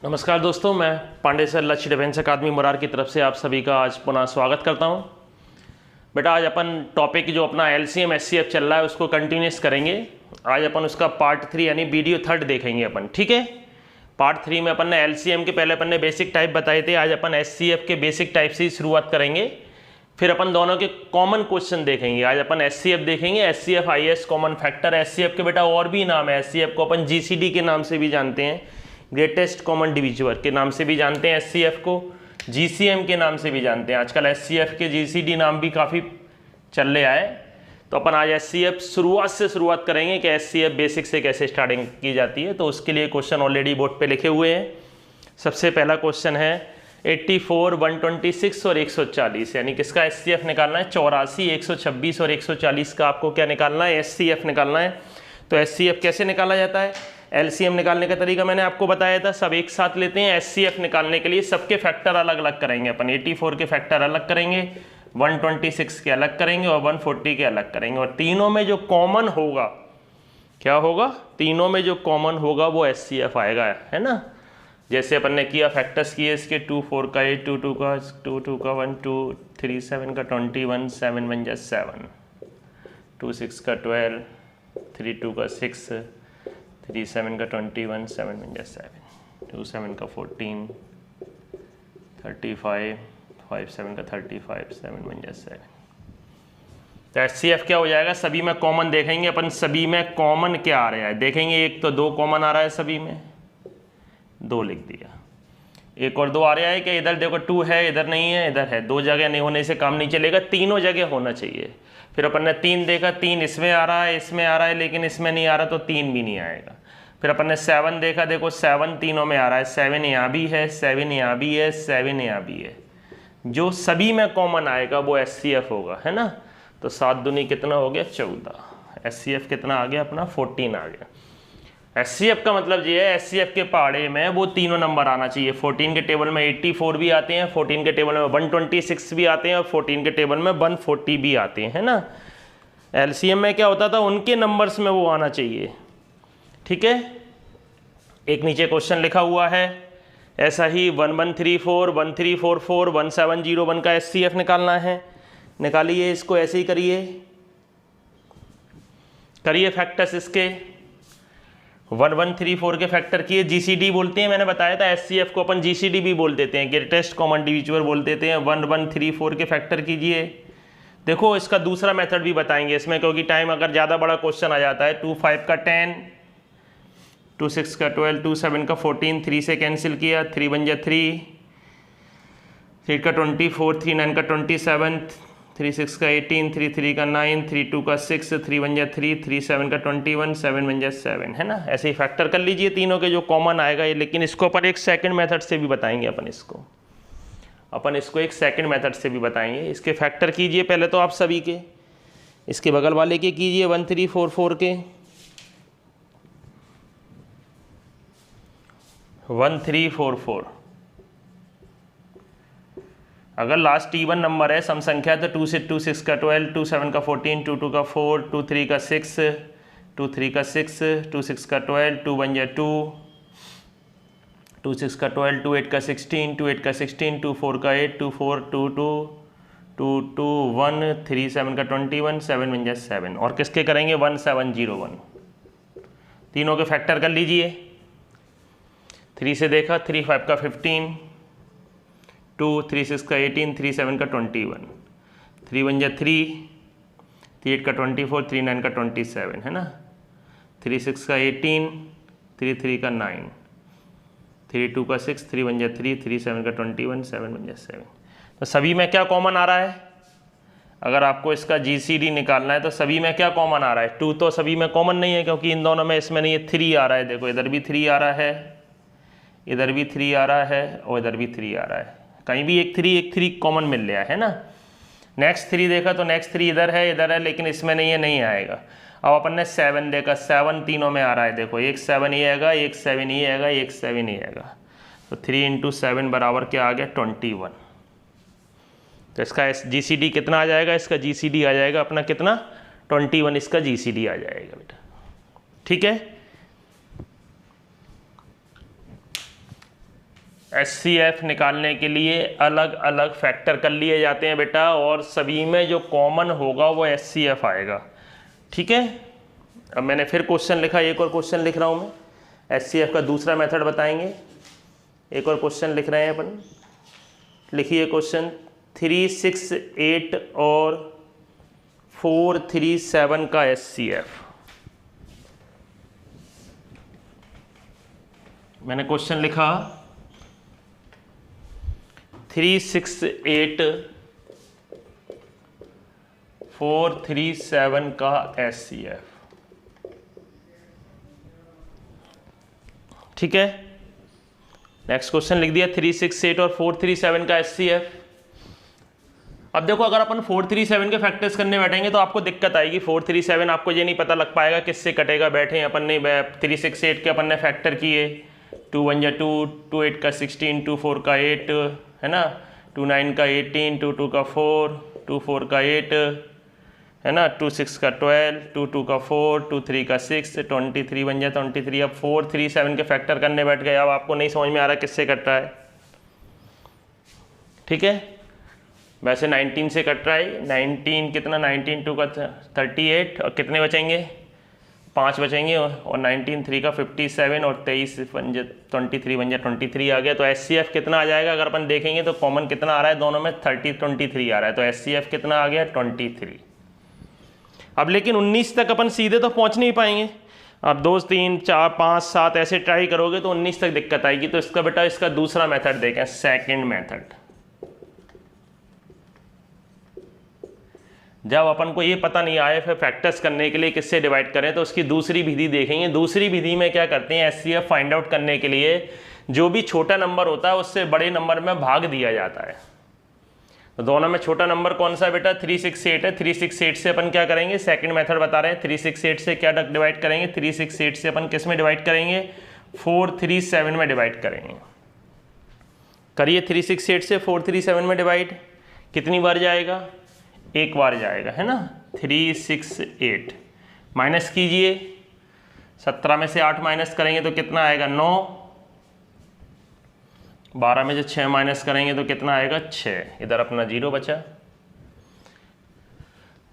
नमस्कार दोस्तों, मैं पांडे सर लक्ष्य डिफेंस अकादमी मुरार की तरफ से आप सभी का आज पुनः स्वागत करता हूं। बेटा आज अपन टॉपिक जो अपना LCM SCF चल रहा है उसको कंटिन्यूस करेंगे। आज अपन उसका पार्ट 3 यानी वीडियो 3 देखेंगे अपन, ठीक है। पार्ट 3 में अपन ने LCM के पहले अपन ने बेसिक टाइप बताए थे, आज अपन SCF के बेसिक टाइप से ही शुरुआत करेंगे। फिर अपन दोनों के कॉमन क्वेश्चन देखेंगे। आज अपन SCF देखेंगे, SCF IS common factor. SCF के बेटा और भी नाम है, SCF को अपन GCD के नाम से भी जानते हैं, ग्रेटेस्ट कॉमन डिविजर के नाम से भी जानते हैं, SCF को GCM के नाम से भी जानते हैं। आजकल SCF के GCD नाम भी काफ़ी चल रहे आए। तो अपन आज SCF शुरुआत करेंगे कि SCF बेसिक से कैसे स्टार्टिंग की जाती है। तो उसके लिए क्वेश्चन ऑलरेडी बोर्ड पे लिखे हुए हैं। सबसे पहला क्वेश्चन है 84, 126 और 140, यानी किसका SCF निकालना है। 84, 126 और 140 का आपको क्या निकालना है, SCF निकालना है। तो SCF कैसे निकाला जाता है, LCM निकालने का तरीका मैंने आपको बताया था। सब एक साथ लेते हैं। SCF निकालने के लिए सबके फैक्टर अलग अलग करेंगे अपन। 84 के फैक्टर अलग करेंगे, 126 के अलग करेंगे और 140 के अलग करेंगे। और तीनों में जो कॉमन होगा, क्या होगा, तीनों में जो कॉमन होगा वो SCF आएगा, है ना। जैसे अपन ने किया, फैक्टर्स किए इसके 2 4 का 8, 2 2 का 2 2 का 1 2 3 7 का 21, 7 1 7, 2 6 का 12, 3 2 का 6, 3 7 का 21, 7 1 7, 2 7 का 14, 35, 5 7 का 35, 7 1 7। तो SCF क्या हो जाएगा, सभी में कॉमन देखेंगे अपन। सभी में कॉमन क्या आ रहा है देखेंगे। एक तो 2 कॉमन आ रहा है, सभी में 2 लिख दिया। एक और 2 आ रहा है कि इधर देखो 2 है, इधर नहीं है, इधर है। 2 जगह नहीं होने से काम नहीं चलेगा, तीनों जगह होना चाहिए। फिर अपन ने 3 देखा, 3 इसमें आ रहा है, इसमें आ रहा है, लेकिन इसमें नहीं आ रहा, तो 3 भी नहीं आएगा। फिर अपन ने 7 देखा, देखो 7 तीनों में आ रहा है, 7 यहाँ भी है, 7 यहाँ भी है, 7 यहाँ भी है। जो सभी में कॉमन आएगा वो SCF होगा, है ना। तो 7 दूनी कितना हो गया, 14। SCF कितना आ गया अपना, 14 आ गया। SCF का मतलब ये है, SCF के पहाड़े में वो तीनों नंबर आना चाहिए। 14 के टेबल में 84 भी आते हैं, 14 के टेबल में 126 भी आते हैं और 14 के टेबल में 140 भी आते हैं, है ना। LCM में क्या होता था, उनके नंबर्स में वो आना चाहिए, ठीक है। एक नीचे क्वेश्चन लिखा हुआ है ऐसा ही 1134, 1344, 1701 का SCF निकालना है। निकालिए इसको, ऐसे ही करिए फैक्टर्स इसके। 1134 के फैक्टर किए, GCD बोलते हैं, मैंने बताया था। SCF को अपन GCD भी बोल देते हैं, ग्रेटेस्ट कॉमन डिविजर बोल देते हैं। 1134 के फैक्टर कीजिए। देखो इसका दूसरा मेथड भी बताएंगे इसमें, क्योंकि टाइम अगर ज़्यादा बड़ा क्वेश्चन आ जाता है। 2 5 का 10, 2 6 का 12, 2 7 का 14, 3 से कैंसिल किया, 3 1 3, 3 का 24, 3 9 का 27, 3 6 का 18, 3 3 का 9, 3 2 का 6, 3 1 3, 3 7 का 21, 7 1 7, है ना। ऐसे ही फैक्टर कर लीजिए तीनों के, जो कॉमन आएगा ये। लेकिन इसको अपन एक सेकंड मेथड से भी बताएंगे। अपन इसको एक सेकंड मेथड से भी बताएंगे। इसके फैक्टर कीजिए पहले तो आप सभी के, इसके बगल वाले के कीजिए 1344 के, 1344। अगर लास्ट इवन नंबर है, सम संख्या, तो 2 से 2 6 का 12, 2 7 का 14, 2 2 का 4, 2 3 का 6, 2 3 का 6, 2 6 का 12, 2 1 2, 2 6 का 12, 2 8 का 16, 2 8 का 16, 2 4 का 8, 2 4 2 2, 2 2 1, 3 7 का 21, 7 1 7। और किसके करेंगे, 1701। तीनों के फैक्टर कर लीजिए। 3 से देखा, 3 5 का 15, 2 3 6 का 18, 3 7 का 21, 3 1 3, 3 8 का 24, 3 9 का 27, है ना। 3 6 का 18, 3 3 का 9, 3 2 का 6, 3 1 3, 3 7 का 21, 7 1 7। तो सभी में क्या कॉमन आ रहा है, अगर आपको इसका GCD निकालना है तो सभी में क्या कॉमन आ रहा है। 2 तो सभी में कॉमन नहीं है, क्योंकि इन दोनों में, इसमें नहीं है। 3 आ रहा है, देखो इधर भी 3 आ रहा है, इधर भी 3 आ रहा है और इधर भी 3 आ रहा है। कहीं भी एक 3 कॉमन मिल रहा है ना। नेक्स्ट 3 देखा तो नेक्स्ट 3 इधर है, लेकिन इसमें नहीं है, नहीं आएगा। अब अपन ने 7 देखा, 7 तीनों में आ रहा है। देखो एक 7 ही आएगा, एक 7 ही आएगा, एक 7 ही आएगा। तो 3 × 7 बराबर क्या आ गया, 21। तो इसका GCD कितना आ जाएगा, इसका GCD आ जाएगा अपना कितना, 21 इसका GCD आ जाएगा बेटा, ठीक है। HCF निकालने के लिए अलग अलग फैक्टर कर लिए जाते हैं बेटा, और सभी में जो कॉमन होगा वो HCF आएगा। ठीक है, अब मैंने फिर क्वेश्चन लिखा, एक और क्वेश्चन लिख रहा हूँ मैं, HCF का दूसरा मेथड बताएंगे। एक और क्वेश्चन लिख रहे हैं अपन, लिखिए क्वेश्चन 368 और 437 का HCF। मैंने क्वेश्चन लिखा 368 437 का HCF। ठीक है, नेक्स्ट क्वेश्चन लिख दिया 368 और 437 का HCF। अब देखो, अगर अपन 437 के फैक्टर्स करने बैठेंगे तो आपको दिक्कत आएगी। 437 आपको ये नहीं पता लग पाएगा किससे कटेगा। बैठे अपन ने 368 के अपन ने फैक्टर किए, 2 1 जा 2, 2 8 का 16, 2 4 का 8 है ना, 2 9 का 18, 2 2 का 4, 2 4 का 8 है ना, 2 6 का 12, 2 2 का 4, 2 3 का 6, 23 बन जाए 23। अब 437 के फैक्टर करने बैठ गए। अब आपको नहीं समझ में आ रहा किससे कट रहा है। ठीक है, वैसे 19 से कट रहा है। 19 कितना, 19 2 का 38 और कितने बचेंगे, 5 बचेंगे, और 19 3 का 57 और 23 बन जाए 23 बन जाए 23 आ गया। तो HCF कितना आ जाएगा, अगर अपन देखेंगे तो कॉमन कितना आ रहा है दोनों में, 23 आ रहा है। तो HCF कितना आ गया, 23। अब लेकिन 19 तक अपन सीधे तो पहुंच नहीं पाएंगे। अब 2 3 4 5 7 ऐसे ट्राई करोगे तो 19 तक दिक्कत आएगी। तो इसका बेटा इसका दूसरा मेथड देखें, सेकंड मेथड। जब अपन को ये पता नहीं आए फिर फैक्टर्स करने के लिए किससे डिवाइड करें, तो उसकी दूसरी विधि देखेंगे। दूसरी विधि में क्या करते हैं, HCF फाइंड आउट करने के लिए जो भी छोटा नंबर होता है उससे बड़े नंबर में भाग दिया जाता है। तो दोनों में छोटा नंबर कौन सा बेटा, 368 है। 368 से अपन क्या करेंगे, सेकंड मेथड बता रहे हैं। 368 से क्या डिवाइड करेंगे, 368 से अपन किस में डिवाइड करेंगे, 437 में डिवाइड करेंगे। करिए 368 से 437 में डिवाइड, कितनी बार जाएगा, एक बार जाएगा है ना। 368 माइनस कीजिए, 17 में से 8 माइनस करेंगे तो कितना आएगा, 9। 12 में से 6 माइनस करेंगे तो कितना आएगा, 6। इधर अपना 0 बचा।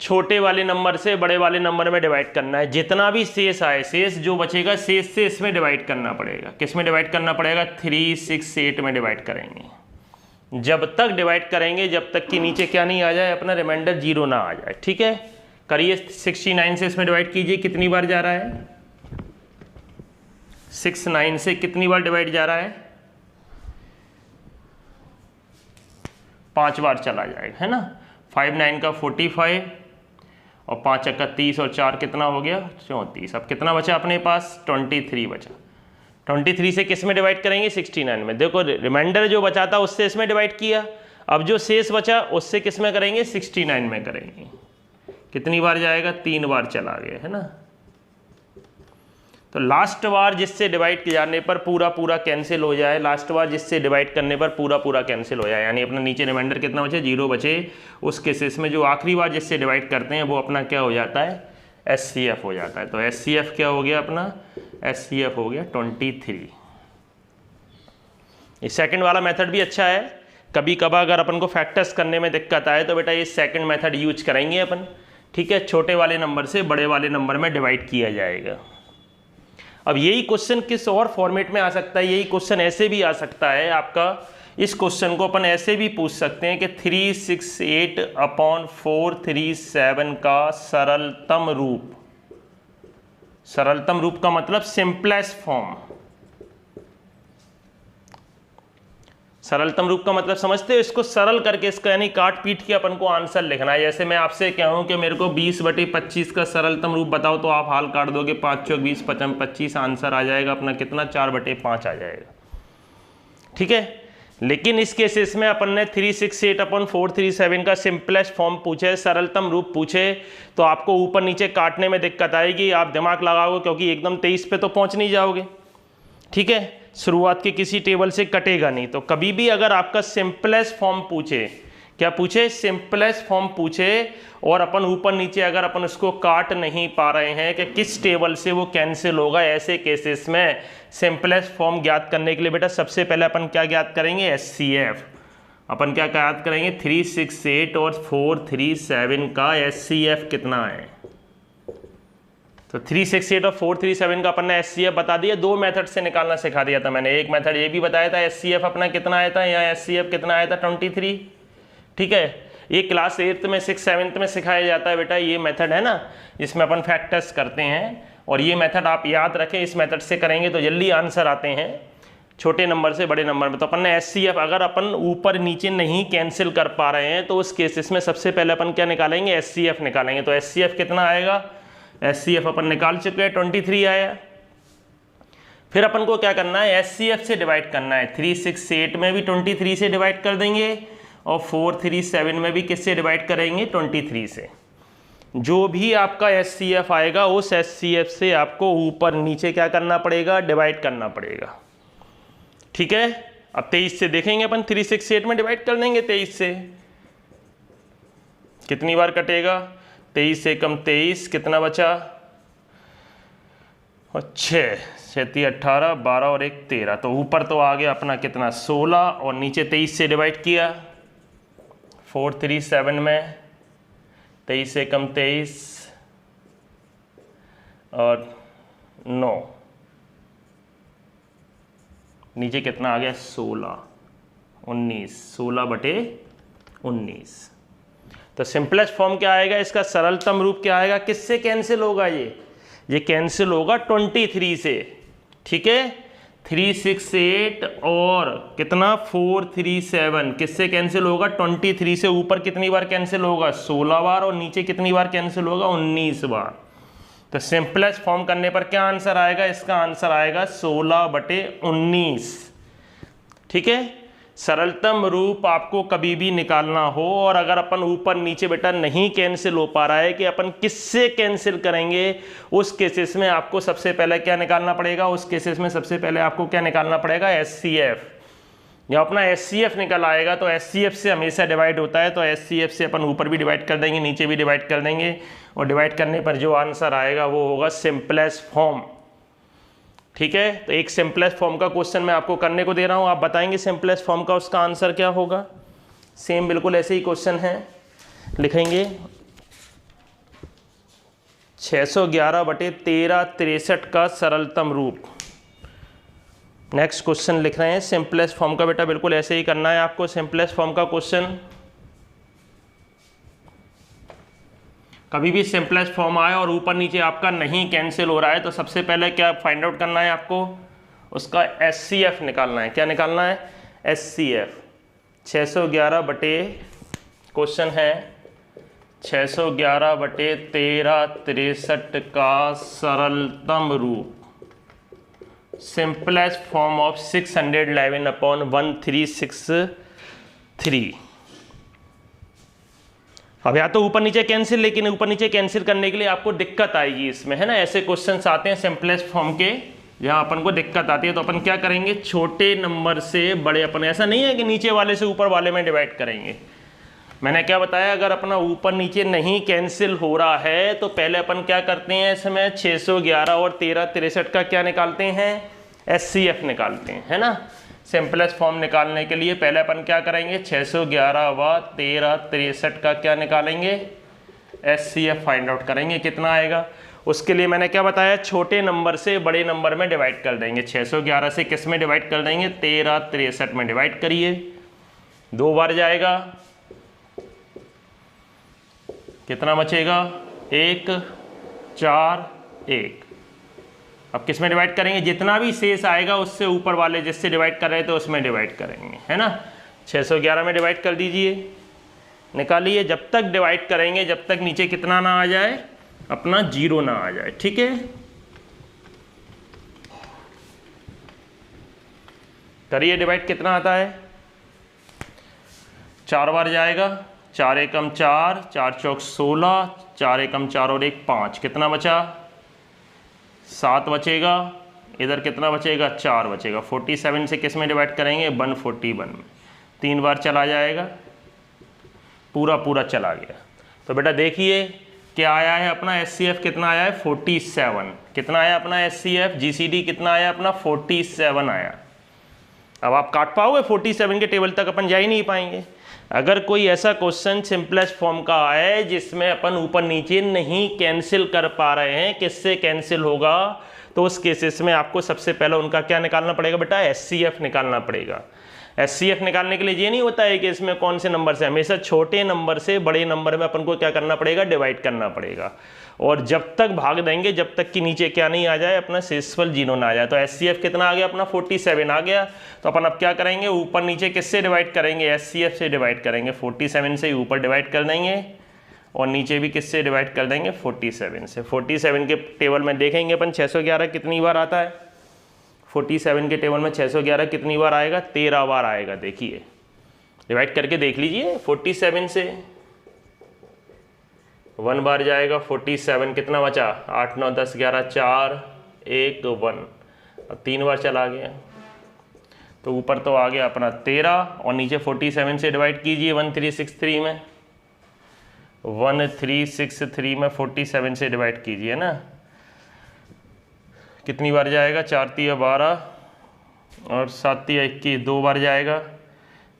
छोटे वाले नंबर से बड़े वाले नंबर में डिवाइड करना है। जितना भी शेष आए, शेष जो बचेगा शेष से इसमें डिवाइड करना पड़ेगा। किस में डिवाइड करना पड़ेगा, 368 में डिवाइड करेंगे। जब तक डिवाइड करेंगे जब तक कि नीचे क्या नहीं आ जाए, अपना रिमाइंडर 0 ना आ जाए। ठीक है, करिए 69 से इसमें डिवाइड कीजिए, कितनी बार जा रहा है, 69 से कितनी बार डिवाइड जा रहा है, 5 बार चला जाएगा है ना। 5 9 का 45 और 5 का 30 और 4 कितना हो गया, 34। अब कितना बचा अपने पास, 23 बचा। 23 से किस में डिवाइड करेंगे, 69 में। देखो रिमाइंडर जो बचा था उससे इसमें डिवाइड किया, अब जो शेष बचा उससे किस में करेंगे, 69 में करेंगे। कितनी बार जाएगा, 3 बार चला गया है ना। तो लास्ट बार जिससे डिवाइड किए जाने पर पूरा पूरा कैंसिल हो जाए, लास्ट बार जिससे डिवाइड करने पर पूरा पूरा कैंसिल हो जाए, यानी अपना नीचे रिमाइंडर कितना बचे, 0 बचे। उस केसेस में जो आखिरी बार जिससे डिवाइड करते हैं वो अपना क्या हो जाता है, HCF हो जाता है। तो HCF क्या हो गया अपना, HCF हो गया 23। ये सेकंड वाला मेथड भी अच्छा है। कभी कभार अगर अपन को फैक्टर्स करने में दिक्कत आए तो बेटा ये सेकंड मेथड यूज करेंगे अपन। ठीक है, छोटे वाले नंबर से बड़े वाले नंबर में डिवाइड किया जाएगा। अब यही क्वेश्चन किस और फॉर्मेट में आ सकता है, यही क्वेश्चन ऐसे भी आ सकता है आपका। इस क्वेश्चन को अपन ऐसे भी पूछ सकते हैं कि 368/437 का सरलतम रूप। सरलतम रूप का मतलब सिंपलेस्ट फॉर्म। सरलतम रूप का मतलब समझते हो, इसको सरल करके, इसका यानी काट पीट के अपन को आंसर लिखना है। जैसे मैं आपसे कहूं कि मेरे को 20/25 का सरलतम रूप बताओ, तो आप हाल काट दोगे, 5 चौक 20 25, आंसर आ जाएगा अपना कितना, 4/5 आ जाएगा। ठीक है, लेकिन इस केसेस में अपन ने 368/437 का सिंपलेस्ट फॉर्म पूछे, सरलतम रूप पूछे, तो आपको ऊपर नीचे काटने में दिक्कत आएगी। आप दिमाग लगाओगे क्योंकि एकदम 23 पे तो पहुंच नहीं जाओगे। ठीक है, शुरुआत के किसी टेबल से कटेगा नहीं। तो कभी भी अगर आपका सिंपलेस्ट फॉर्म पूछे क्या पूछे, सिंपलेस्ट फॉर्म पूछे, और अपन ऊपर नीचे अगर अपन उसको काट नहीं पा रहे हैं कि किस टेबल से वो कैंसिल होगा, ऐसे केसेस में सिंपलेस्ट फॉर्म ज्ञात करने के लिए बेटा सबसे पहले अपन क्या ज्ञात करेंगे, HCF। अपन क्या ज्ञात करेंगे, 368 और 437 का HCF कितना है। तो 368 और 437 का अपन ने HCF बता दिया। दो मेथड से निकालना सिखा दिया था मैंने। एक मेथड ये भी बताया था HCF अपना कितना आया था, यहाँ HCF कितना आया था 23। ठीक है, ये क्लास 8th में 6th 7th में सिखाया जाता है बेटा, ये मेथड है ना, जिसमें अपन फैक्टर्स करते हैं। और ये मेथड आप याद रखें, इस मेथड से करेंगे तो जल्दी आंसर आते हैं छोटे नंबर से बड़े नंबर में। तो अपन ने HCF अगर अपन ऊपर नीचे नहीं कैंसिल कर पा रहे हैं तो उस केसेस में सबसे पहले अपन क्या निकालेंगे, HCF निकालेंगे। तो HCF कितना आएगा, HCF अपन निकाल चुके हैं, 23 आया। फिर अपन को क्या करना है, HCF से डिवाइड करना है। 368 में भी 23 से डिवाइड कर देंगे और 437 में भी किससे डिवाइड करेंगे, 23 से। जो भी आपका HCF आएगा उस HCF से आपको ऊपर नीचे क्या करना पड़ेगा, डिवाइड करना पड़ेगा। ठीक है, अब 23 से देखेंगे अपन, 368 में डिवाइड कर देंगे 23 से। कितनी बार कटेगा, 23 से कम 23, कितना बचा, 6, 6 18, 12 और 1 13। तो ऊपर तो आ गया अपना कितना, 16, और नीचे 23 से डिवाइड किया 437 में, 23 से कम 23 और 9, नीचे कितना आ गया, 16, 19, 16/19। तो सिंपलेस्ट फॉर्म क्या आएगा, इसका सरलतम रूप क्या आएगा, किससे कैंसिल होगा, ये कैंसिल होगा 23 से। ठीक है, 368 और कितना 437 किससे कैंसिल होगा, 23 से। ऊपर कितनी बार कैंसिल होगा, 16 बार, और नीचे कितनी बार कैंसिल होगा, 19 बार। तो सिंपलेस्ट फॉर्म करने पर क्या आंसर आएगा, इसका आंसर आएगा 16/19। ठीक है, सरलतम रूप आपको कभी भी निकालना हो और अगर अपन ऊपर नीचे बेटा नहीं कैंसिल हो पा रहा है कि अपन किससे कैंसिल करेंगे, उस केसेस में आपको सबसे पहले क्या निकालना पड़ेगा, उस केसेस में सबसे पहले आपको क्या निकालना पड़ेगा, HCF। जब अपना HCF निकल आएगा तो HCF से हमेशा डिवाइड होता है, तो HCF से अपन ऊपर भी डिवाइड कर देंगे, नीचे भी डिवाइड कर देंगे, और डिवाइड करने पर जो आंसर आएगा वो होगा सिंपलेस्ट फॉर्म। ठीक है, तो एक सिंपलेस्ट फॉर्म का क्वेश्चन मैं आपको करने को दे रहा हूँ, आप बताएंगे सिंपलेस्ट फॉर्म का उसका आंसर क्या होगा। सेम बिल्कुल ऐसे ही क्वेश्चन है, लिखेंगे 611/1363 का सरलतम रूप। नेक्स्ट क्वेश्चन लिख रहे हैं सिंपलेस्ट फॉर्म का, बेटा बिल्कुल ऐसे ही करना है आपको सिंपलेस्ट फॉर्म का क्वेश्चन। कभी भी सिंपलेस्ट फॉर्म आए और ऊपर नीचे आपका नहीं कैंसिल हो रहा है तो सबसे पहले क्या फाइंड आउट करना है आपको, उसका HCF निकालना है। क्या निकालना है, HCF। 611 क्वेश्चन है 611/1363 का सरलतम रूप, सिंपलेस्ट फॉर्म ऑफ 611/1363। अब या तो ऊपर नीचे कैंसिल, लेकिन ऊपर नीचे कैंसिल करने के लिए आपको दिक्कत आएगी इसमें, है ना। ऐसे क्वेश्चंस आते हैं सिंपलेस्ट फॉर्म के जहां अपन को दिक्कत आती है, तो अपन क्या करेंगे, छोटे नंबर से बड़े, अपन ऐसा नहीं है कि नीचे वाले से ऊपर वाले में डिवाइड करेंगे। मैंने क्या बताया, अगर अपना ऊपर नीचे नहीं कैंसिल हो रहा है तो पहले अपन क्या करते हैं, इसमें 611 और 1363 का क्या निकालते हैं, HCF निकालते हैं, है ना। सिंपलेस्ट फॉर्म निकालने के लिए पहले अपन क्या करेंगे, 611 व 1363 का क्या निकालेंगे, HCF फाइंड आउट करेंगे, कितना आएगा। उसके लिए मैंने क्या बताया, छोटे नंबर से बड़े नंबर में डिवाइड कर देंगे। 611 से किस में डिवाइड कर देंगे, 1363 में डिवाइड करिए, 2 बार जाएगा, कितना बचेगा, 1 4 1। अब किस में डिवाइड करेंगे, जितना भी शेष आएगा उससे ऊपर वाले जिससे डिवाइड कर रहे थे उसमें डिवाइड करेंगे, है ना। 611 में डिवाइड कर दीजिए, निकालिए। जब तक डिवाइड करेंगे जब तक नीचे कितना ना आ जाए, अपना 0 ना आ जाए, ठीक है। करिए डिवाइड, कितना आता है, 4 बार जाएगा, 4 एकम 4, 4 चौक 16, 4 एकम 4 और 1 5, कितना बचा, 7 बचेगा। इधर कितना बचेगा, 4 बचेगा। 47 से किस में डिवाइड करेंगे, 141 में, 3 बार चला जाएगा, पूरा पूरा चला गया। तो बेटा देखिए क्या आया है अपना HCF कितना आया है 47। कितना आया अपना HCF? GCD कितना आया अपना 47 आया। अब आप काट पाओगे 47 के टेबल तक अपन जा ही नहीं पाएंगे। अगर कोई ऐसा क्वेश्चन सिंपलेस्ट फॉर्म का आए जिसमें अपन ऊपर नीचे नहीं कैंसिल कर पा रहे हैं, किससे कैंसिल होगा? तो उस केसेस में आपको सबसे पहले उनका क्या निकालना पड़ेगा बेटा? HCF निकालना पड़ेगा। HCF निकालने के लिए ये नहीं होता है कि इसमें कौन से नंबर से, हमेशा छोटे नंबर से बड़े नंबर में अपन को क्या करना पड़ेगा? डिवाइड करना पड़ेगा। और जब तक भाग देंगे जब तक कि नीचे क्या नहीं आ जाए, अपना शेषफल 0 ना आ जाए। तो HCF कितना आ गया अपना? 47 आ गया। तो अपन अब क्या करेंगे? ऊपर नीचे किससे डिवाइड करेंगे? HCF से डिवाइड करेंगे। 47 से ऊपर डिवाइड कर देंगे और नीचे भी किससे डिवाइड कर देंगे? 47 से। 47 के टेबल में देखेंगे अपन 611 कितनी बार आता है। 47 के टेबल में 611 कितनी बार आएगा? 13 बार आएगा। देखिए डिवाइड करके देख लीजिए। 47 से 1 बार जाएगा। 47 कितना बचा? 8 9 10 11 4 1 1 और 3 बार चला गया। तो ऊपर तो आ गया अपना 13 और नीचे 47 से डिवाइड कीजिए 1363 में। 1363 में 47 से डिवाइड कीजिए ना, कितनी बार जाएगा? 4 3 12 और 7 3 21, 2 बार जाएगा।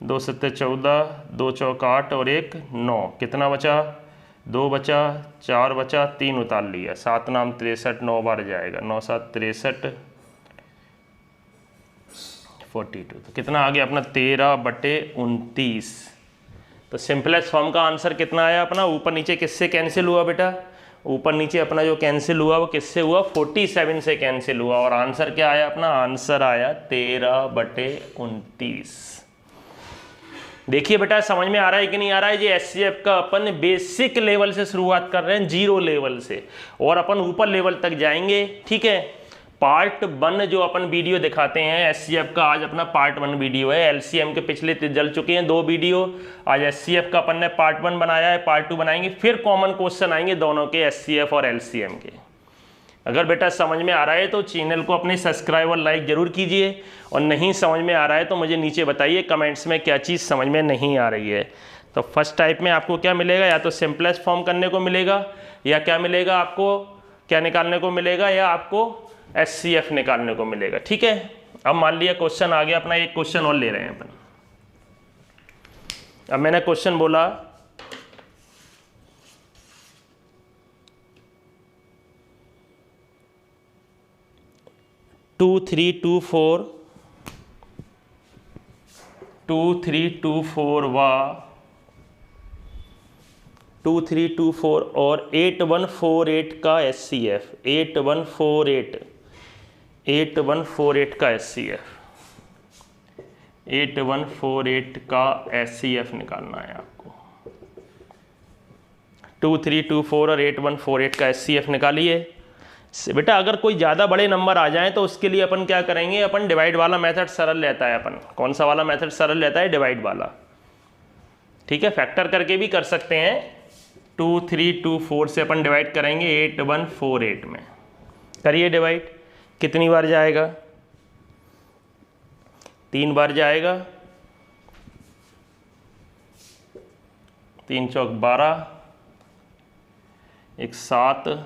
2 7 14, 2 4 8 और 1 9। कितना बचा? 2 बचा, 4 बचा, 3 उतार लिया। 7 नाम 63, 9 बार जाएगा। 9 7 63 42। तो कितना आ गया अपना? 13/29। तो सिंपलेस्ट फॉर्म का आंसर कितना आया अपना? ऊपर नीचे किससे कैंसिल हुआ बेटा? ऊपर नीचे अपना जो कैंसिल हुआ वो किससे हुआ? 47 से कैंसिल हुआ। और आंसर क्या आया अपना? आंसर आया 13/29। देखिए बेटा समझ में आ रहा है कि नहीं आ रहा है? ये HCF का अपन बेसिक लेवल से शुरुआत कर रहे हैं, 0 लेवल से, और अपन ऊपर लेवल तक जाएंगे। ठीक है, पार्ट 1 जो अपन वीडियो दिखाते हैं HCF का, आज अपना पार्ट 1 वीडियो है। LCM के पिछले जल चुके हैं 2 वीडियो। आज HCF का अपन ने पार्ट 1 बनाया है, पार्ट 2 बनाएंगे। फिर कॉमन क्वेश्चन आएंगे दोनों के, HCF और LCM के। अगर बेटा समझ में आ रहा है तो चैनल को अपने सब्सक्राइब और लाइक जरूर कीजिए, और नहीं समझ में आ रहा है तो मुझे नीचे बताइए कमेंट्स में क्या चीज़ समझ में नहीं आ रही है। तो फर्स्ट टाइप में आपको क्या मिलेगा? या तो सिंपलेस्ट फॉर्म करने को मिलेगा, या क्या मिलेगा आपको? क्या निकालने को मिलेगा? या आपको HCF निकालने को मिलेगा। ठीक है, अब मान लिया क्वेश्चन आ गया अपना, एक क्वेश्चन और ले रहे हैं अपन। अब मैंने क्वेश्चन बोला 2324 वा 2324 और 8148 का HCF, 8148 का HCF, 8148 का HCF निकालना है आपको। 2324 और 8148 का HCF निकालिए। बेटा अगर कोई ज़्यादा बड़े नंबर आ जाएं तो उसके लिए अपन क्या करेंगे? अपन डिवाइड वाला मेथड सरल रहता है। अपन कौन सा वाला मेथड सरल रहता है? डिवाइड वाला। ठीक है, फैक्टर करके भी कर सकते हैं। 2324 से अपन डिवाइड करेंगे 8148 में। करिए डिवाइड। कितनी बार जाएगा? 3 बार जाएगा। 3 चौक 12, 1 7,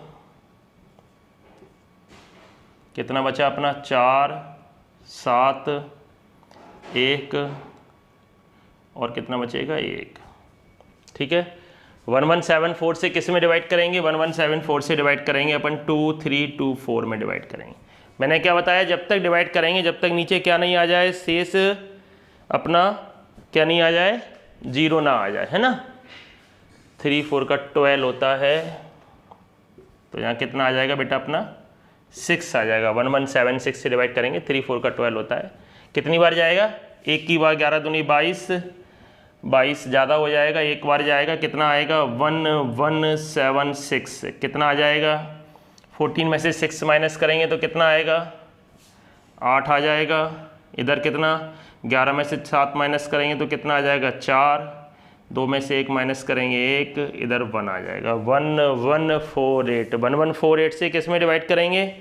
कितना बचा अपना? 4 7 1 और कितना बचेगा? 1। ठीक है, 1174 से किस में डिवाइड करेंगे? 1174 से डिवाइड करेंगे अपन 2324 में डिवाइड करेंगे। मैंने क्या बताया? जब तक डिवाइड करेंगे जब तक नीचे क्या नहीं आ जाए? शेष अपना क्या नहीं आ जाए? 0 ना आ जाए, है ना। 3 4 का 12 होता है, तो यहाँ कितना आ जाएगा बेटा अपना? 6 आ जाएगा। 1176 से डिवाइड करेंगे, 3 4 का 12 होता है। कितनी बार जाएगा? एक की बार 11 दूनी 22, 22 ज़्यादा हो जाएगा। एक बार जाएगा, कितना आएगा? 1176। कितना आ जाएगा? 14 में से 6 माइनस करेंगे तो कितना आएगा? 8 आ जाएगा। इधर कितना? 11 में से 7 माइनस करेंगे तो कितना आ जाएगा? 4। 2 में से 1 माइनस करेंगे 1, इधर 1 आ जाएगा। 1148। 1148 से किस में डिवाइड करेंगे?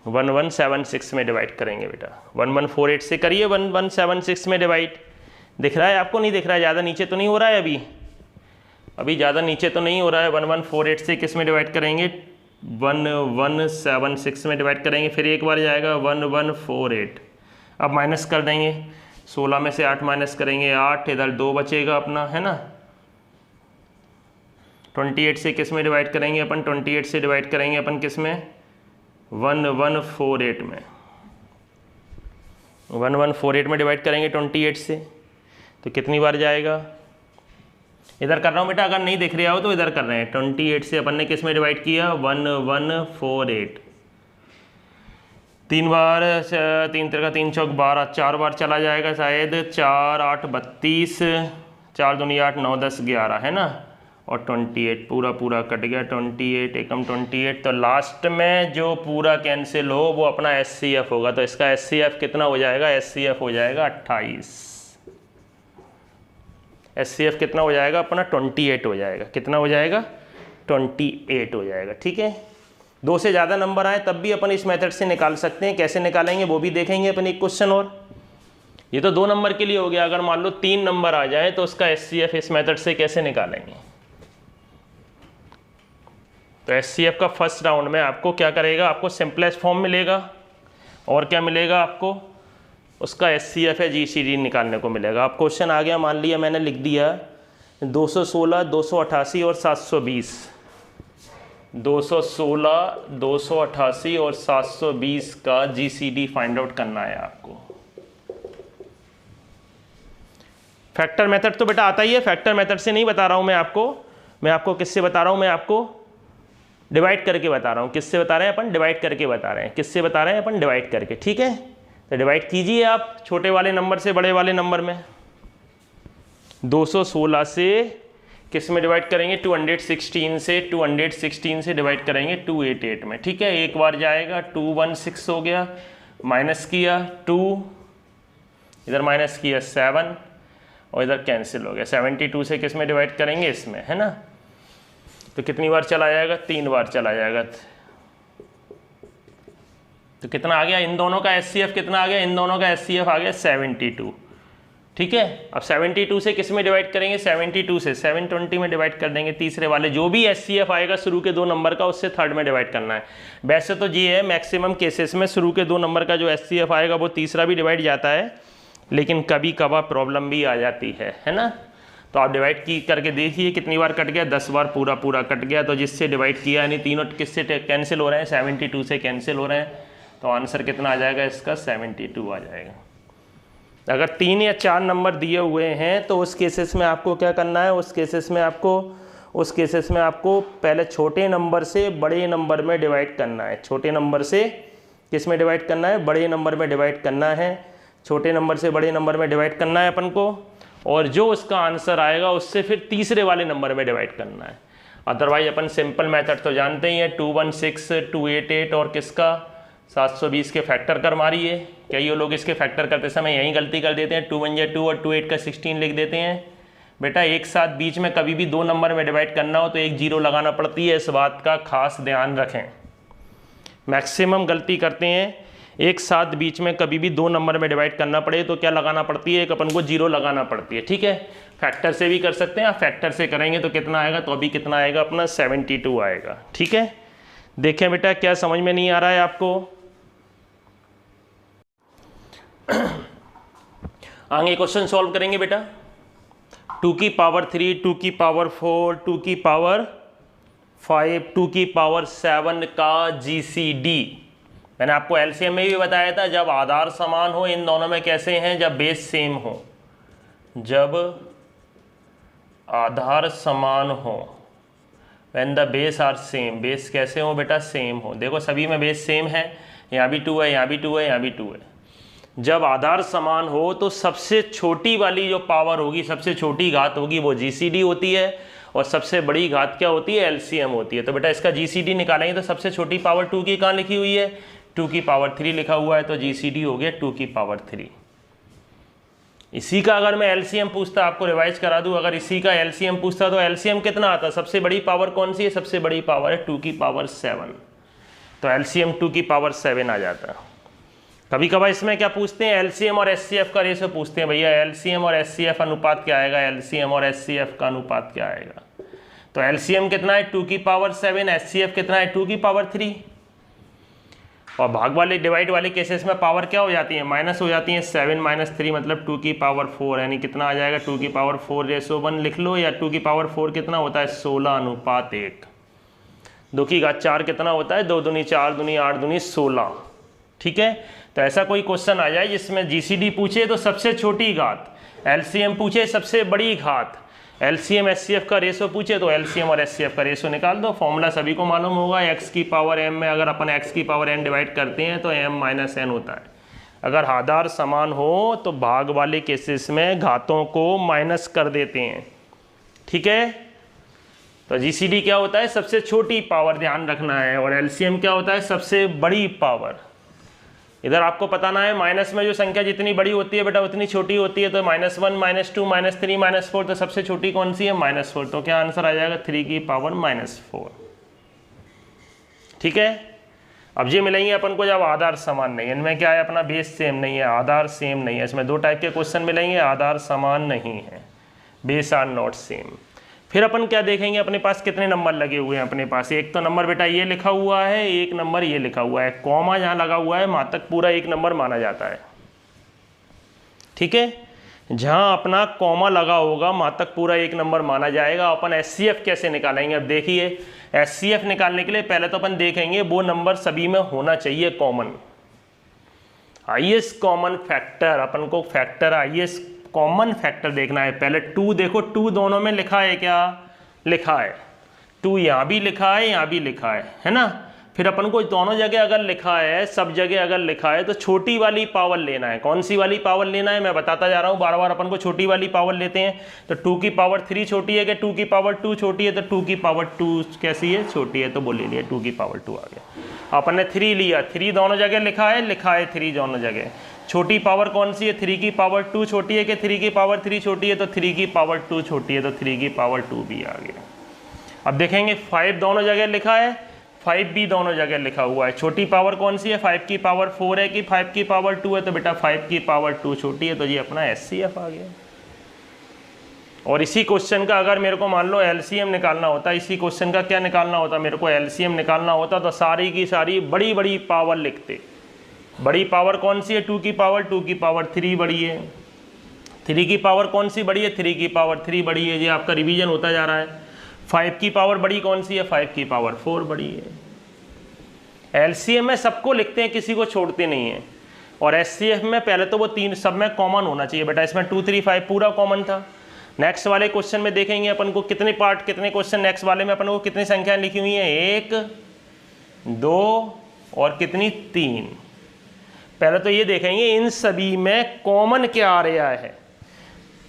1176 में डिवाइड करेंगे बेटा। 1148 से करिए 1176 में डिवाइड। दिख रहा है आपको, नहीं दिख रहा है? ज़्यादा नीचे तो नहीं हो रहा है अभी ज़्यादा नीचे तो नहीं हो रहा है। 1148 से किस में डिवाइड करेंगे? 1176 में डिवाइड करेंगे, फिर एक बार जाएगा 1148। अब माइनस कर देंगे, 16 में से 8 माइनस करेंगे 8, इधर 2 बचेगा अपना, है ना। 28 से किस में डिवाइड करेंगे अपन? 28 से डिवाइड करेंगे अपन किस में? 1148 में। 1148 में डिवाइड करेंगे 28 से, तो कितनी बार जाएगा? इधर कर रहा हूँ बेटा, अगर नहीं दिख रहा हो तो इधर कर रहे हैं। 28 से अपन ने किस में डिवाइड किया? 1148। 3 बार, 3 3 3 चौक 12, 4 बार चला जाएगा शायद। 4 8 32, 4 दूनी 8, 9 10 11, है ना। और 28 पूरा कट गया। 28 एकम 28, तो लास्ट में जो पूरा कैंसिल हो वो अपना SCF होगा। तो इसका SCF कितना हो जाएगा? SCF हो जाएगा 28। SCF कितना हो जाएगा अपना? 28 हो जाएगा। कितना हो जाएगा? 28 हो जाएगा। ठीक है, 2 से ज़्यादा नंबर आए तब भी अपन इस मेथड से निकाल सकते हैं। कैसे निकालेंगे वो भी देखेंगे अपन एक क्वेश्चन और। ये तो 2 नंबर के लिए हो गया। अगर मान लो 3 नंबर आ जाए तो उसका SCF इस मेथड से कैसे निकालेंगे? तो SCF का फर्स्ट राउंड में आपको क्या करेगा? आपको सिंपलेस्ट फॉर्म मिलेगा और क्या मिलेगा आपको? उसका SCF है GCD निकालने को मिलेगा। अब क्वेश्चन आ गया, मान लिया मैंने लिख दिया 216, 288 और 720। 216, 288 और 720 का GCD फाइंड आउट करना है आपको। फैक्टर मेथड तो बेटा आता ही है, फैक्टर मेथड से नहीं बता रहा हूं मैं आपको किससे बता रहा हूं? मैं आपको डिवाइड करके बता रहा हूं। किससे बता रहे हैं अपन? डिवाइड करके बता रहे हैं। किससे बता रहे हैं अपन? डिवाइड करके। ठीक है, तो डिवाइड कीजिए आप छोटे वाले नंबर से बड़े वाले नंबर में। 216 से किस में डिवाइड करेंगे? 216 से डिवाइड करेंगे 288 में। ठीक है, एक बार जाएगा, 216 हो गया, माइनस किया 2, इधर माइनस किया 7 और इधर कैंसिल हो गया। 72 से किस में डिवाइड करेंगे? इसमें, है ना। तो कितनी बार चला जाएगा? 3 बार चला जाएगा। तो कितना आ गया? इन दोनों का SCF कितना आ गया? इन दोनों का SCF आ गया 72। ठीक है, अब 72 से किस में डिवाइड करेंगे? 72 से 720 में डिवाइड कर देंगे। तीसरे वाले जो भी SCF आएगा शुरू के 2 नंबर का, उससे थर्ड में डिवाइड करना है। वैसे तो ये है मैक्सिमम केसेस में शुरू के 2 नंबर का जो SCF आएगा वो तीसरा भी डिवाइड जाता है, लेकिन कभी कभार प्रॉब्लम भी आ जाती है ना। तो आप डिवाइड की करके देखिए कितनी बार कट गया? 10 बार पूरा कट गया। तो जिससे डिवाइड किया यानी तीनों किससे कैंसिल हो रहे हैं? 72 से कैंसिल हो रहे हैं। तो आंसर कितना आ जाएगा इसका? 72 आ जाएगा। अगर 3 या 4 नंबर दिए हुए हैं तो उस केसेस में आपको क्या करना है? उस केसेस में आपको पहले छोटे नंबर से बड़े नंबर में डिवाइड करना है। छोटे नंबर से किस में डिवाइड करना है? बड़े नंबर में डिवाइड करना है। छोटे नंबर से बड़े नंबर में डिवाइड करना है अपन को, और जो उसका आंसर आएगा उससे फिर तीसरे वाले नंबर में डिवाइड करना है। अदरवाइज अपन सिंपल मेथड तो जानते ही हैं, 216, 288 और किसका 720 के फैक्टर कर मारिए। कई लोग इसके फैक्टर करते समय यही गलती कर देते हैं, 2 1 जा 2 और 2 8 का 16 लिख देते हैं। बेटा एक साथ बीच में कभी भी 2 नंबर में डिवाइड करना हो तो एक 0 लगाना पड़ती है, इस बात का खास ध्यान रखें। मैक्सिमम गलती करते हैं, एक साथ बीच में कभी भी 2 नंबर में डिवाइड करना पड़े तो क्या लगाना पड़ती है? एक अपन को 0 लगाना पड़ती है। ठीक है, फैक्टर से भी कर सकते हैं, आप फैक्टर से करेंगे तो कितना आएगा? तो अभी कितना आएगा अपना? 72 आएगा। ठीक है, देखें बेटा क्या समझ में नहीं आ रहा है आपको? आगे क्वेश्चन सॉल्व करेंगे बेटा। 2 की पावर 3, 2 की पावर 4, 2 की पावर 5, 2 की पावर 7 का GCD। मैंने आपको LCM में भी बताया था, जब आधार समान हो इन दोनों में कैसे हैं? जब बेस सेम हो। जब आधार समान हो, when the base are same. Base कैसे हो बेटा? सेम हो। देखो सभी में बेस सेम है, यहाँ भी 2 है, यहाँ भी 2 है, यहाँ भी 2 है। जब आधार समान हो तो सबसे छोटी वाली जो पावर होगी, सबसे छोटी घात होगी वो GCD होती है, और सबसे बड़ी घात क्या होती है? LCM होती है। तो बेटा इसका GCD निकालेंगे तो सबसे छोटी पावर 2 की कहाँ लिखी हुई है? 2 की पावर 3 लिखा हुआ है, तो GCD हो गया 2 की पावर 3। इसी का अगर मैं LCM पूछता, आपको रिवाइज करा दूं, अगर इसी का LCM पूछता तो LCM कितना आता? सबसे बड़ी पावर कौन सी है? सबसे बड़ी पावर है 2 की पावर 7, तो LCM 2 की पावर 7 आ जाता। कभी कभार इसमें क्या पूछते हैं, एलसीएम और एचसीएफ का रेशो पूछते हैं। भैया एलसीएम और एचसीएफ अनुपात क्या आएगा, एलसीएम और एचसीएफ का अनुपात क्या आएगा। तो एलसीएम कितना है 2 की पावर 7, एचसीएफ कितना है 2 की पावर 3। और भाग वाले डिवाइड वाले केसेस में पावर क्या हो जाती है, माइनस हो जाती है। 7 - 3 मतलब 2 की पावर 4, यानी कितना आ जाएगा 2 की पावर 4/1 लिख लो, या 2 की पावर 4 कितना होता है 16:1। 2 की घात 4 कितना होता है 2 दूनी 4 दूनी 8 दूनी 16। ठीक है, तो ऐसा कोई क्वेश्चन आ जाए जिसमें जीसीडी पूछे तो सबसे छोटी घात, एलसीएम पूछे सबसे बड़ी घात, एलसीएम एचसीएफ का रेशो पूछे तो एलसीएम और एचसीएफ का रेशो निकाल दो। फॉर्मूला सभी को मालूम होगा, x की पावर m में अगर अपन x की पावर n डिवाइड करते हैं तो m - n होता है। अगर आधार समान हो तो भाग वाले केसेस में घातों को माइनस कर देते हैं। ठीक है, तो जीसीडी क्या होता है सबसे छोटी पावर, ध्यान रखना है, और एलसीएम क्या होता है सबसे बड़ी पावर। इधर आपको बताना है माइनस में जो संख्या जितनी बड़ी होती है बेटा उतनी छोटी होती है। तो -1 -2 -3 -4, तो सबसे छोटी कौन सी है -4। तो क्या आंसर आ जाएगा 3 की पावर -4। ठीक है, अब ये मिलेंगे अपन को जब आधार समान नहीं है। इनमें क्या है अपना बेस सेम नहीं है, आधार सेम नहीं है। इसमें 2 टाइप के क्वेश्चन मिलेंगे, आधार समान नहीं है, बेस आर नॉट सेम। फिर अपन क्या देखेंगे अपने पास कितने नंबर लगे हुए हैं अपने पास। एक तो नंबर बेटा ये लिखा हुआ है, एक नंबर ये लिखा हुआ है, कॉमा जहाँ लगा हुआ है वहाँ तक पूरा 1 नंबर माना जाता है। ठीक है, जहाँ अपना कॉमा लगा होगा वहाँ तक पूरा 1 नंबर माना जाएगा। अपन एचसीएफ कैसे निकालेंगे, अब देखिए एचसीएफ निकालने के लिए पहले तो अपन देखेंगे वो नंबर सभी में होना चाहिए कॉमन, हाईएस्ट कॉमन फैक्टर। अपन को फैक्टर हाईएस्ट कॉमन फैक्टर देखना है। पहले 2 देखो, 2 दोनों में लिखा है, क्या लिखा है 2 यहाँ भी लिखा है यहाँ भी लिखा है ना। फिर अपन को दोनों जगह अगर लिखा है, सब जगह अगर लिखा है तो छोटी वाली पावर लेना है। कौन सी वाली पावर लेना है मैं बताता जा रहा हूँ, बार बार अपन को छोटी वाली पावर लेते हैं। तो 2 की पावर 3 छोटी है कि 2 की पावर 2 छोटी है, तो 2 की पावर 2 कैसी है छोटी है, तो बोल लिया 2 की पावर 2 आ गया। अपन ने 3 लिया, 3 दोनों जगह लिखा है 3 दोनों जगह। छोटी पावर कौन सी है 3 की पावर 2 छोटी है कि 3 की पावर 3 छोटी है, तो 3 की पावर 2 छोटी है, तो 3 की पावर 2 भी आ गया। अब देखेंगे 5 दोनों जगह लिखा है, 5 भी दोनों जगह लिखा हुआ है। छोटी पावर कौन सी है 5 की पावर 4 है कि 5 की पावर 2 है, तो बेटा 5 की पावर 2 छोटी है, तो ये अपना एचसीएफ आ गया। और इसी क्वेश्चन का अगर मेरे को मान लो एलसीएम निकालना होता, इसी क्वेश्चन का क्या निकालना होता, मेरे को एलसीएम निकालना होता तो सारी की सारी बड़ी बड़ी पावर लिखते। बड़ी पावर कौन सी है 2 की पावर 3 बड़ी है। 3 की पावर कौन सी बड़ी है 3 की पावर 3 बड़ी है। ये आपका रिवीजन होता जा रहा है। 5 की पावर बड़ी कौन सी है 5 की पावर 4 बड़ी है। एलसीएम में सबको लिखते हैं, किसी को छोड़ते नहीं है। और एचसीएफ में पहले तो वो 3 सब में कॉमन होना चाहिए बेटा। इसमें 2 3 5 पूरा कॉमन था। नेक्स्ट वाले क्वेश्चन में देखेंगे अपन को कितने पार्ट कितने क्वेश्चन, नेक्स्ट वाले में अपन को कितनी संख्या लिखी हुई है 1 2 और कितनी 3। पहले तो ये देखेंगे इन सभी में कॉमन क्या आ रहा है,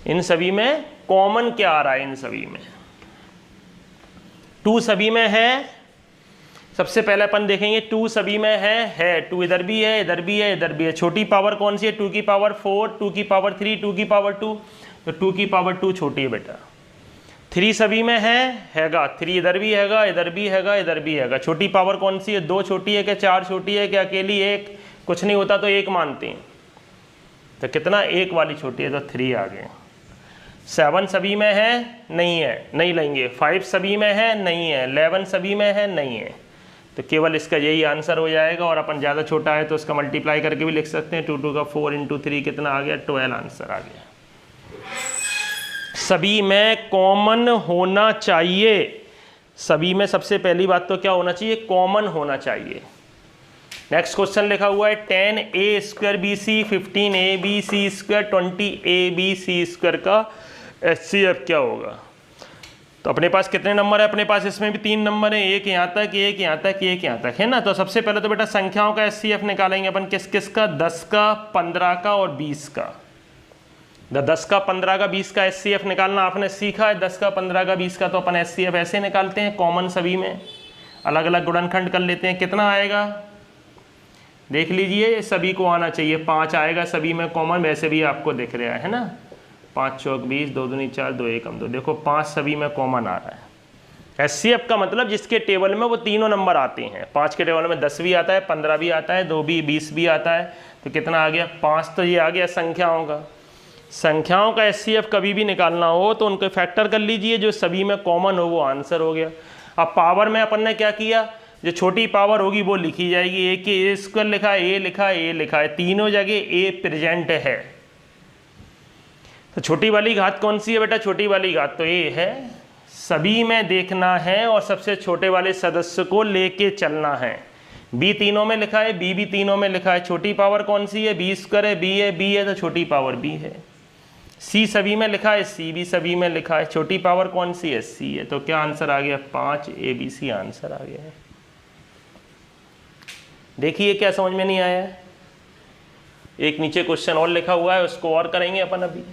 इन सभी में कॉमन क्या आ रहा है। इन सभी में 2 सभी में है। सबसे पहले अपन देखेंगे 2 सभी में है 2 इधर भी है इधर भी है इधर भी है। छोटी पावर कौन सी है 2 की पावर 4 2 की पावर 3 2 की पावर 2, तो 2 की पावर 2 छोटी है बेटा। 3 सभी में हैगा 3 इधर भी हैगा इधर भी हैगा इधर भी हैगा। छोटी पावर कौन सी है 2 छोटी है क्या 4 छोटी है क्या अकेली 1, कुछ नहीं होता तो 1 मानते हैं, तो कितना 1 वाली छोटी है, तो 3 आ गए। 7 सभी में है नहीं लेंगे। 5 सभी में है नहीं है। 11 सभी में है नहीं है, तो केवल इसका यही आंसर हो जाएगा। और अपन ज़्यादा छोटा है तो उसका मल्टीप्लाई करके भी लिख सकते हैं। 2 2 का 4 × 3 कितना आ गया 12 आंसर आ गया। सभी में कॉमन होना चाहिए। सभी में सबसे पहली बात तो क्या होना चाहिए कॉमन होना चाहिए। नेक्स्ट क्वेश्चन लिखा हुआ है 10a² BC 15abc² 20abc² का HCF क्या होगा। तो अपने पास कितने नंबर है अपने पास, इसमें भी 3 नंबर है, एक यहाँ तक एक यहाँ तक एक यहाँ तक है ना। तो सबसे पहले तो बेटा संख्याओं का HCF निकालेंगे अपन, किस किस का 10 का 15 का और 20 का। 10 का 15 का 20 का HCF निकालना आपने सीखा है। 10 का 15 का 20 का तो अपन HCF ऐसे निकालते हैं कॉमन, सभी में अलग अलग गुणनखंड कर लेते हैं। कितना आएगा देख लीजिए, सभी को आना चाहिए 5 आएगा सभी में कॉमन, वैसे भी आपको दिख रहा है ना 5 चौक 20 2 दूनी 4 2 एकम 2, देखो 5 सभी में कॉमन आ रहा है। HCF का मतलब जिसके टेबल में वो तीनों नंबर आते हैं। 5 के टेबल में 10 भी आता है 15 भी आता है 2 भी 20 भी आता है। तो कितना आ गया 5। तो ये आ गया संख्याओं का। संख्याओं का एचसीएफ कभी भी निकालना हो तो उनको फैक्टर कर लीजिए, जो सभी में कॉमन हो वो आंसर हो गया। अब पावर में अपन ने क्या किया, जो छोटी पावर होगी वो लिखी जाएगी। ए के ए स्क्वायर लिखा है, ए लिखा है, ए लिखा है, तीनों जगह ए प्रेजेंट है। तो छोटी वाली घात कौन सी है बेटा, छोटी वाली घात तो ए है। सभी में देखना है और सबसे छोटे वाले सदस्य को लेके चलना है। बी तीनों में लिखा है, बी भी तीनों में लिखा है। छोटी पावर कौन सी है, बी स्क्वायर है, बी है तो छोटी पावर बी है। सी सभी में लिखा है, सी भी सभी में लिखा है। छोटी पावर कौन सी है, सी है। तो क्या आंसर आ गया 5, ABC आंसर आ गया है। देखिए क्या समझ में नहीं आया है। एक नीचे क्वेश्चन और लिखा हुआ है, उसको और करेंगे अपन अभी।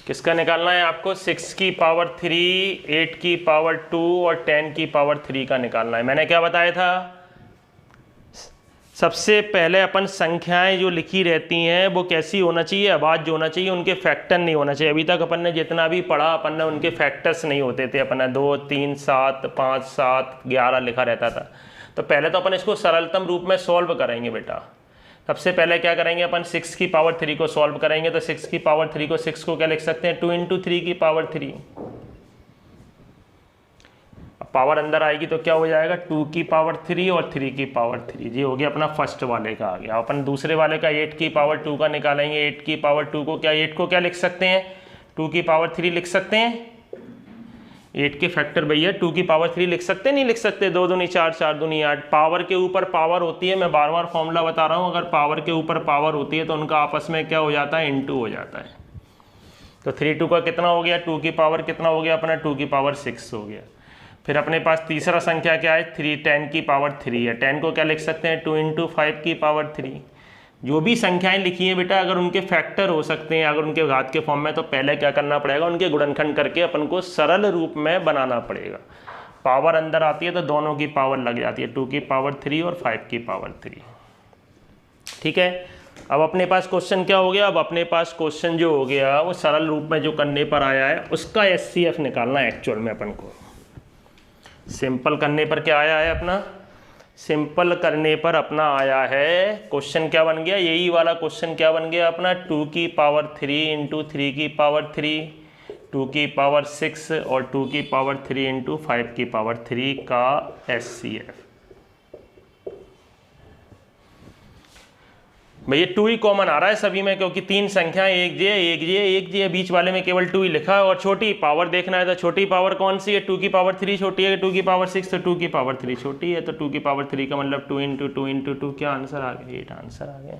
किसका निकालना है आपको, 6 की पावर 3, 8 की पावर 2 और 10 की पावर 3 का निकालना है। मैंने क्या बताया था, सबसे पहले अपन संख्याएं जो लिखी रहती हैं वो कैसी होना चाहिए, आवाज जो होना चाहिए, उनके फैक्टर नहीं होना चाहिए। अभी तक अपन ने जितना भी पढ़ा अपन ने उनके फैक्टर्स नहीं होते थे। अपन ने 2, 3, 7, 5, 7, 11 लिखा रहता था। तो पहले तो अपन इसको सरलतम रूप में सॉल्व करेंगे बेटा। सबसे पहले क्या करेंगे अपन, 6 की पावर 3 को सॉल्व करेंगे। तो 6 की पावर 3 को 6 को क्या लिख सकते हैं, 2 × 3 की पावर 3। अब पावर अंदर आएगी तो क्या हो जाएगा, 2 की पावर 3 और 3 की पावर 3। ये हो गया अपना फर्स्ट वाले का आ गया। अपन दूसरे वाले का 8 की पावर 2 का निकालेंगे। 8 की पावर 2 को क्या, 8 को क्या लिख सकते हैं, 2 की पावर 3 लिख सकते हैं। 8 के फैक्टर भैया 2 की पावर 3 लिख सकते नहीं लिख सकते, 2 दूनी 4, 4 दूनी 8। पावर के ऊपर पावर होती है, मैं बार बार फॉर्मूला बता रहा हूँ। अगर पावर के ऊपर पावर होती है तो उनका आपस में क्या हो जाता है, इनटू हो जाता है। तो 3 2 का कितना हो गया, 2 की पावर कितना हो गया अपना, 2 की पावर 6 हो गया। फिर अपने पास तीसरा संख्या क्या है, 10 की पावर 3 है। 10 को क्या लिख सकते हैं, 2 × 5 की पावर 3। जो भी संख्याएं लिखी हैं बेटा, अगर उनके फैक्टर हो सकते हैं, अगर उनके घात के फॉर्म में, तो पहले क्या करना पड़ेगा, उनके गुणनखंड करके अपन को सरल रूप में बनाना पड़ेगा। पावर अंदर आती है तो दोनों की पावर लग जाती है, 2 की पावर 3 और 5 की पावर 3। ठीक है। अब अपने पास क्वेश्चन क्या हो गया, अब अपने पास क्वेश्चन जो हो गया वो सरल रूप में जो करने पर आया है उसका एचसीएफ निकालना है एक्चुअल में अपन को। सिंपल करने पर क्या आया है अपना, सिंपल करने पर अपना आया है क्वेश्चन क्या बन गया, यही वाला क्वेश्चन क्या बन गया अपना, 2 की पावर 3 × 3 की पावर 3, 2 की पावर 6 और 2 की पावर 3 × 5 की पावर 3 का एचसीएफ। भैया 2 ही कॉमन आ रहा है सभी में, क्योंकि 3 संख्याएं, एक जे बीच वाले में केवल 2 ही लिखा है। और छोटी पावर देखना है तो छोटी पावर कौन सी है, 2 की पावर 3 छोटी है, 2 की पावर 6 तो 2 की पावर 3 छोटी है। तो 2 की पावर 3 का मतलब 2 × 2 × 2 क्या आंसर आ गया, 8 आंसर आ गया।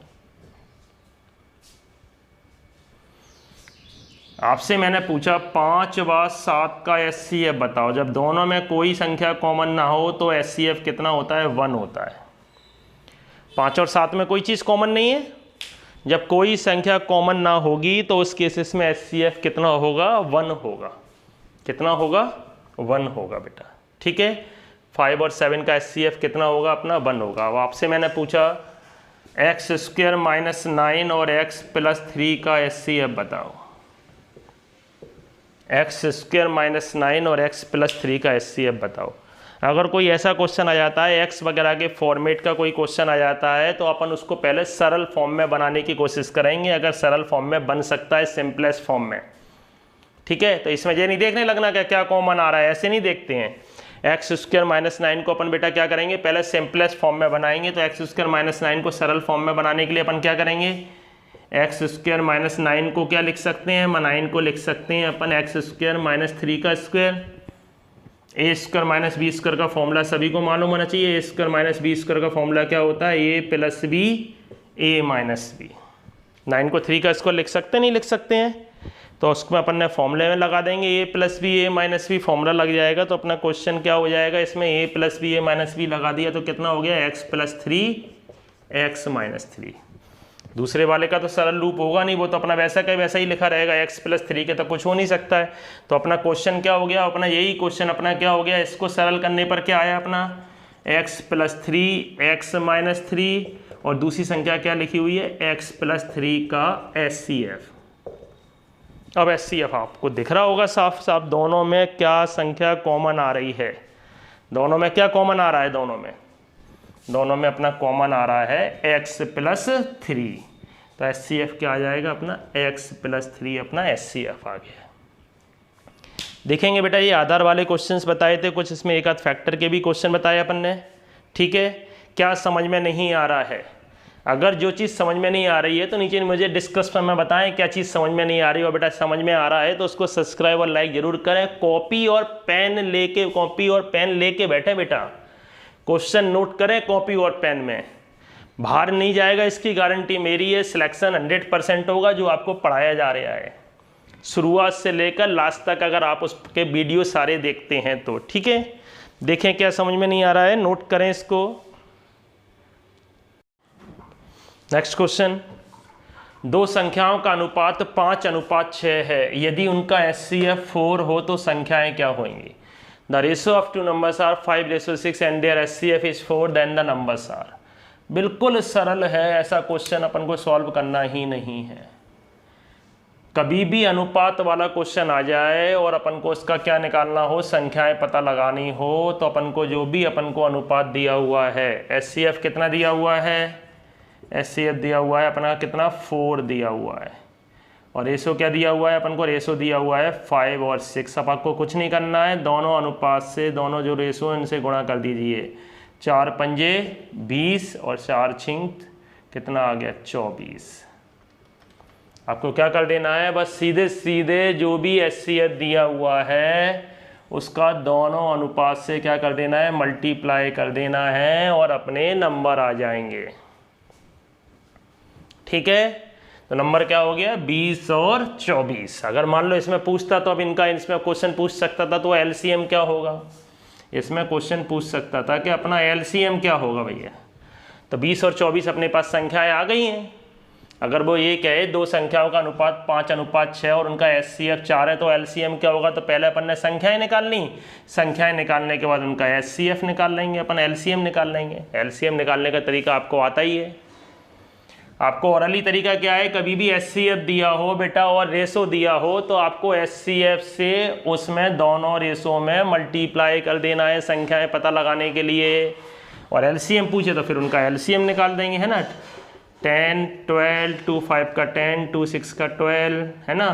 आपसे मैंने पूछा 5 व 7 का एचसीएफ बताओ। जब दोनों में कोई संख्या कॉमन ना हो तो एचसीएफ कितना होता है, 1 होता है। 5 और 7 में कोई चीज़ कॉमन नहीं है। जब कोई संख्या कॉमन ना होगी तो उस केसेस में एचसीएफ कितना होगा, 1 होगा। कितना होगा, 1 होगा बेटा। ठीक है। 5 और 7 का एचसीएफ कितना होगा अपना, 1 होगा। अब आपसे मैंने पूछा x² - 9 और x + 3 का एचसीएफ बताओ। x² - 9 और x + 3 का एचसीएफ बताओ। अगर कोई ऐसा क्वेश्चन आ जाता है, एक्स वगैरह के फॉर्मेट का कोई क्वेश्चन आ जाता है, तो अपन उसको पहले सरल फॉर्म में बनाने की कोशिश करेंगे। अगर सरल फॉर्म में बन सकता है, सिंपलेस्ट फॉर्म में, ठीक है। तो इसमें ये नहीं देखने लगना कि क्या कॉमन आ रहा है, ऐसे नहीं देखते हैं। x² - 9 को अपन बेटा क्या करेंगे, पहले सिंपलेस्ट फॉर्म में बनाएंगे। तो x² - 9 को सरल फॉर्म में बनाने के लिए अपन क्या करेंगे, x² - 9 को क्या लिख सकते हैं, 9 को लिख सकते हैं अपन x² - 3 का स्क्वायर। a² - b² का फॉर्मूला सभी को मालूम होना चाहिए। a² - b² का फॉर्मूला क्या होता है, a + b a - b। 9 को 3 का स्क्वायर लिख सकते हैं, नहीं लिख सकते हैं। तो उसमें अपन ने फॉर्मूले में लगा देंगे, a + b a - b formula लग जाएगा। तो अपना क्वेश्चन क्या हो जाएगा, इसमें a + b a - b लगा दिया तो कितना हो गया, x + 3 x - 3। दूसरे वाले का तो सरल रूप होगा नहीं, वो तो अपना वैसा का वैसा ही लिखा रहेगा। x + 3 के तो कुछ हो नहीं सकता है। तो अपना क्वेश्चन क्या हो गया, अपना यही क्वेश्चन अपना क्या हो गया, इसको सरल करने पर क्या आया अपना, x + 3 x - 3 और दूसरी संख्या क्या लिखी हुई है, x + 3 का HCF। अब HCF आपको दिख रहा होगा साफ साफ, दोनों में क्या संख्या कॉमन आ रही है, दोनों में क्या कॉमन आ रहा है, दोनों में अपना कॉमन आ रहा है x + 3। तो HCF क्या आ जाएगा अपना, x + 3 अपना HCF आ गया। देखेंगे बेटा ये आधार वाले क्वेश्चंस बताए थे कुछ, इसमें एक आध फैक्टर के भी क्वेश्चन बताए अपन ने। ठीक है, क्या समझ में नहीं आ रहा है, अगर जो चीज़ समझ में नहीं आ रही है तो नीचे मुझे डिस्क्रिप्शन में बताएं क्या चीज़ समझ में नहीं आ रही है, और बेटा समझ में आ रहा है तो उसको सब्सक्राइब और लाइक जरूर करें। कॉपी और पेन लेके बैठे बेटा, क्वेश्चन नोट करें कॉपी और पेन में, बाहर नहीं जाएगा इसकी गारंटी मेरी है। सिलेक्शन 100% होगा जो आपको पढ़ाया जा रहा है शुरुआत से लेकर लास्ट तक, अगर आप उसके वीडियो सारे देखते हैं तो। ठीक है, देखें क्या समझ में नहीं आ रहा है, नोट करें इसको। नेक्स्ट क्वेश्चन, दो संख्याओं का अनुपात 5:6 है, यदि उनका HCF 4 हो तो संख्याएं क्या होंगी। The ratio of two numbers are 5:6 and their HCF is 4, then the numbers are. बिल्कुल सरल है, ऐसा क्वेश्चन अपन को सॉल्व करना ही नहीं है। कभी भी अनुपात वाला क्वेश्चन आ जाए और अपन को उसका क्या निकालना हो, संख्याएं पता लगानी हो, तो अपन को जो भी अपन को अनुपात दिया हुआ है, HCF कितना दिया हुआ है, HCF दिया हुआ है अपना कितना 4 दिया हुआ है, और रेशो क्या दिया हुआ है अपन को, रेशो दिया हुआ है 5 और 6। अब आपको कुछ नहीं करना है, दोनों अनुपात से दोनों जो रेशो है इनसे गुणा कर दीजिए। 4 पंजे 20 और 4 छिंक कितना आ गया 24। आपको क्या कर देना है, बस सीधे सीधे जो भी HCF दिया हुआ है उसका दोनों अनुपात से क्या कर देना है, मल्टीप्लाई कर देना है और अपने नंबर आ जाएंगे। ठीक है, तो नंबर क्या हो गया 20 और 24। अगर मान लो इसमें पूछता तो अब इसमें क्वेश्चन पूछ सकता था तो LCM क्या होगा, इसमें क्वेश्चन पूछ सकता था कि अपना LCM क्या होगा भैया। तो 20 और 24 अपने पास संख्याएं आ गई हैं। अगर वो ये कहे दो संख्याओं का अनुपात 5:6 और उनका HCF 4 है तो LCM क्या होगा, तो पहले अपन ने संख्याएं निकालनी, संख्याएं निकालने के बाद उनका HCF निकाल लेंगे, अपन LCM निकाल लेंगे। LCM निकालने का तरीका आपको आता ही है। आपको औरली तरीका क्या है, कभी भी HCF दिया हो बेटा और रेशो दिया हो तो आपको HCF से उसमें दोनों रेशो में मल्टीप्लाई कर देना है संख्याएं पता लगाने के लिए, और LCM पूछे तो फिर उनका LCM निकाल देंगे, है ना। 10, 12, 2 5 का 10, 2 6 का 12, है ना।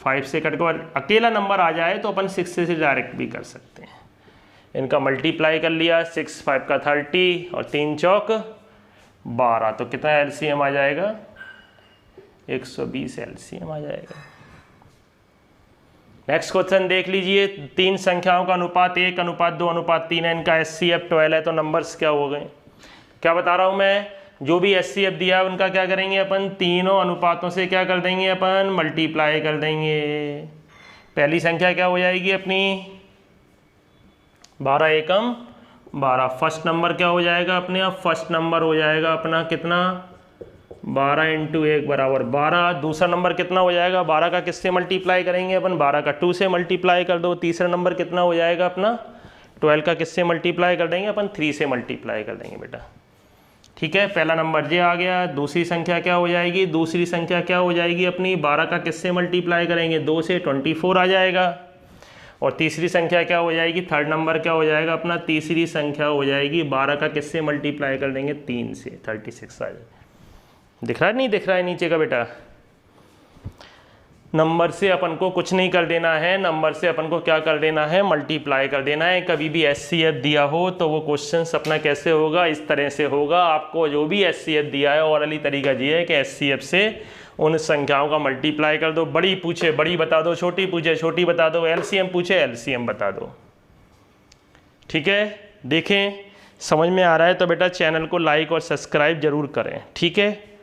5 से कट कर अकेला नंबर आ जाए तो अपन 6 से डायरेक्ट भी कर सकते हैं। इनका मल्टीप्लाई कर लिया, 6 5 का 30 और 3 चौक 12, तो कितना LCM आ जाएगा 120 LCM आ जाएगा। नेक्स्ट क्वेश्चन देख लीजिए, तीन संख्याओं का अनुपात 1:2:3 है, इनका HCF 12 है, तो नंबर्स क्या हो गए। क्या बता रहा हूं मैं, जो भी HCF दिया है उनका क्या करेंगे अपन, तीनों अनुपातों से क्या कर देंगे अपन, मल्टीप्लाई कर देंगे। पहली संख्या क्या हो जाएगी अपनी 12 एकम 12। फर्स्ट नंबर क्या हो जाएगा अपने, अब फर्स्ट नंबर हो जाएगा अपना कितना 12 × 1 = 12। दूसरा नंबर कितना हो जाएगा, 12 का किससे मल्टीप्लाई करेंगे अपन, 12 का 2 से मल्टीप्लाई कर दो। तीसरा नंबर कितना हो जाएगा अपना 12 का किससे मल्टीप्लाई कर देंगे अपन, 3 से मल्टीप्लाई कर देंगे बेटा। ठीक है, पहला नंबर ये आ गया। दूसरी संख्या क्या हो जाएगी, दूसरी संख्या क्या हो जाएगी अपनी 12 का किससे मल्टीप्लाई करेंगे, 2 से 24 आ जाएगा। और तीसरी संख्या क्या हो जाएगी, थर्ड नंबर क्या हो जाएगा अपना, तीसरी संख्या हो जाएगी 12 का किससे मल्टीप्लाई कर देंगे, 3 से 36 आ जाएगा। दिख रहा है नहीं दिख रहा है नीचे का बेटा। नंबर से अपन को कुछ नहीं कर देना है, नंबर से अपन को क्या कर देना है, मल्टीप्लाई कर देना है। कभी भी HCF दिया हो तो वो क्वेश्चन अपना कैसे होगा, इस तरह से होगा। आपको जो भी HCF दिया है औरली तरीका ये है कि HCF से उन संख्याओं का मल्टीप्लाई कर दो। बड़ी पूछे बड़ी बता दो, छोटी पूछे छोटी बता दो, LCM पूछे LCM बता दो। ठीक है, देखें समझ में आ रहा है तो बेटा चैनल को लाइक और सब्सक्राइब जरूर करें। ठीक है।